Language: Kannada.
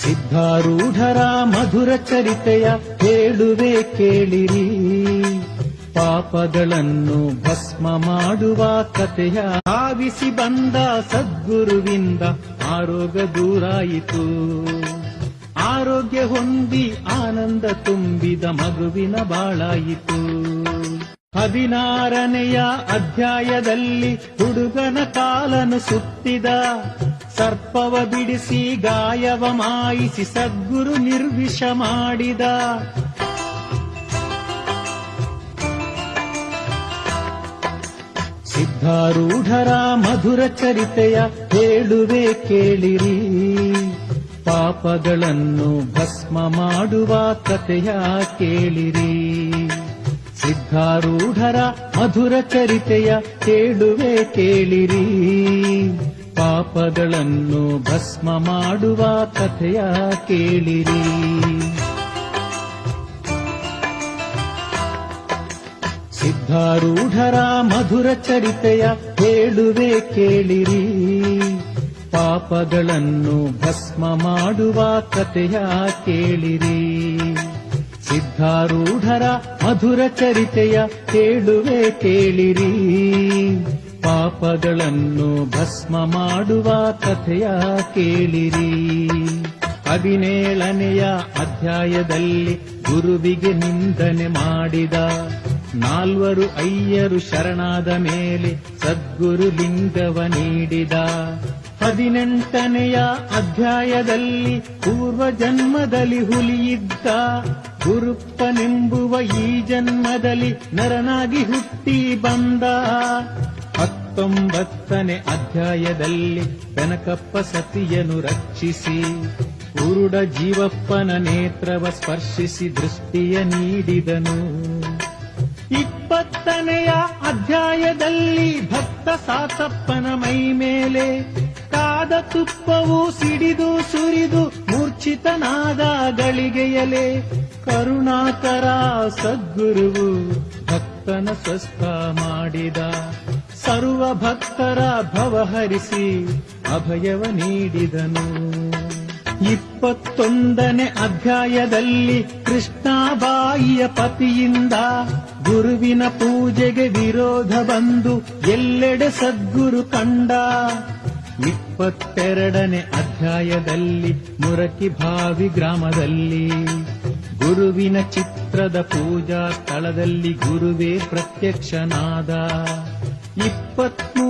ಸಿದ್ಧಾರೂಢರ ಮಧುರ ಚರಿತೆಯ ಹೇಳುವೆ ಕೇಳಿರಿ. ಪಾಪಗಳನ್ನು ಭಸ್ಮ ಮಾಡುವ ಕಥೆಯ ಭಾವಿಸಿ ಬಂದ ಸದ್ಗುರುವಿಂದ ಆರೋಗ್ಯ ದೂರಾಯಿತು. ಆರೋಗ್ಯ ಹೊಂದಿ ಆನಂದ ತುಂಬಿದ ಮಗುವಿನ ಬಾಳಾಯಿತು. 16ನೆಯ ಅಧ್ಯಾಯದಲ್ಲಿ ಹುಡುಗನ ಕಾಲನು ಸುತ್ತಿದ ಸರ್ಪವ ಬಿಡಿಸಿ ಗಾಯವ ಮಾಯಿಸಿ ಸದ್ಗುರು ನಿರ್ವಿಷ ಮಾಡಿದ. ಸಿದ್ಧಾರೂಢರ ಮಧುರ ಚರಿತೆಯ ಹೇಳುವೆ ಕೇಳಿರಿ. ಪಾಪಗಳನ್ನು ಭಸ್ಮ ಮಾಡುವ ಕಥೆಯ ಕೇಳಿರಿ. ಸಿದ್ಧಾರೂಢರ ಮಧುರ ಚರಿತೆಯ ಹೇಳುವೆ ಕೇಳಿರಿ. ಪಾಪಗಳನ್ನು ಭಸ್ಮ ಮಾಡುವ ಕಥೆಯ ಕೇಳಿರಿ. ಸಿದ್ಧಾರೂಢರ ಮಧುರ ಚರಿತೆಯ ಹೇಳುವೆ ಕೇಳಿರಿ. ಪಾಪಗಳನ್ನು ಭಸ್ಮ ಮಾಡುವ ಕಥೆಯ ಕೇಳಿರಿ. ಸಿದ್ಧಾರೂಢರ ಮಧುರ ಚರಿತೆಯ ಹೇಳುವೆ ಕೇಳಿರಿ. ಪಾಪಗಳನ್ನು ಭಸ್ಮ ಮಾಡುವ ಕಥೆಯ ಕೇಳಿರಿ. 17ನೆಯ ಅಧ್ಯಾಯದಲ್ಲಿ ಗುರುವಿಗೆ ನಿಂದನೆ ಮಾಡಿದ 4 ಅಯ್ಯರು ಶರಣಾದ ಮೇಲೆ ಸದ್ಗುರು ಲಿಂಗವ ನೀಡಿದ. 18ನೆಯ ಅಧ್ಯಾಯದಲ್ಲಿ ಪೂರ್ವ ಜನ್ಮದಲ್ಲಿ ಹುಲಿಯಿದ್ದ ಗುರುಪ್ಪನೆಂಬುವ ಈ ಜನ್ಮದಲ್ಲಿ ನರನಾಗಿ ಹುಟ್ಟಿ ಬಂದ. 19ನೇ ಅಧ್ಯಾಯದಲ್ಲಿ ಬೆನಕಪ್ಪ ಸತಿಯನ್ನು ರಕ್ಷಿಸಿ ಕುರುಡ ಜೀವಪ್ಪನ ನೇತ್ರವ ಸ್ಪರ್ಶಿಸಿ ದೃಷ್ಟಿಯ ನೀಡಿದನು. 20ನೆಯ ಅಧ್ಯಾಯದಲ್ಲಿ ಭಕ್ತ ಸಾತಪ್ಪನ ಮೈ ಮೇಲೆ ಕಾದ ತುಪ್ಪವು ಸಿಡಿದು ಸುರಿದು ಮೂರ್ಛಿತನಾದ ಗಳಿಗೆಯಲೆ ಕರುಣಾಕರ ಸದ್ಗುರುವು ಭಕ್ತನ ಸ್ವಸ್ಥ ಮಾಡಿದ. ಸರ್ವ ಭಕ್ತರ ಭವಹರಿಸಿ ಅಭಯವ ನೀಡಿದನು. 21ನೇ ಅಧ್ಯಾಯದಲ್ಲಿ ಕೃಷ್ಣಾಬಾಯಿಯ ಪತಿಯಿಂದ ಗುರುವಿನ ಪೂಜೆಗೆ ವಿರೋಧ ಬಂದು ಎಲ್ಲೆಡೆ ಸದ್ಗುರು ಕಂಡ. 22ನೇ ಅಧ್ಯಾಯದಲ್ಲಿ ಮುರಕಿ ಭಾವಿ ಗ್ರಾಮದಲ್ಲಿ ಗುರುವಿನ ಚಿತ್ರದ ಪೂಜಾ ಸ್ಥಳದಲ್ಲಿ ಗುರುವೇ ಪ್ರತ್ಯಕ್ಷನಾದ. 23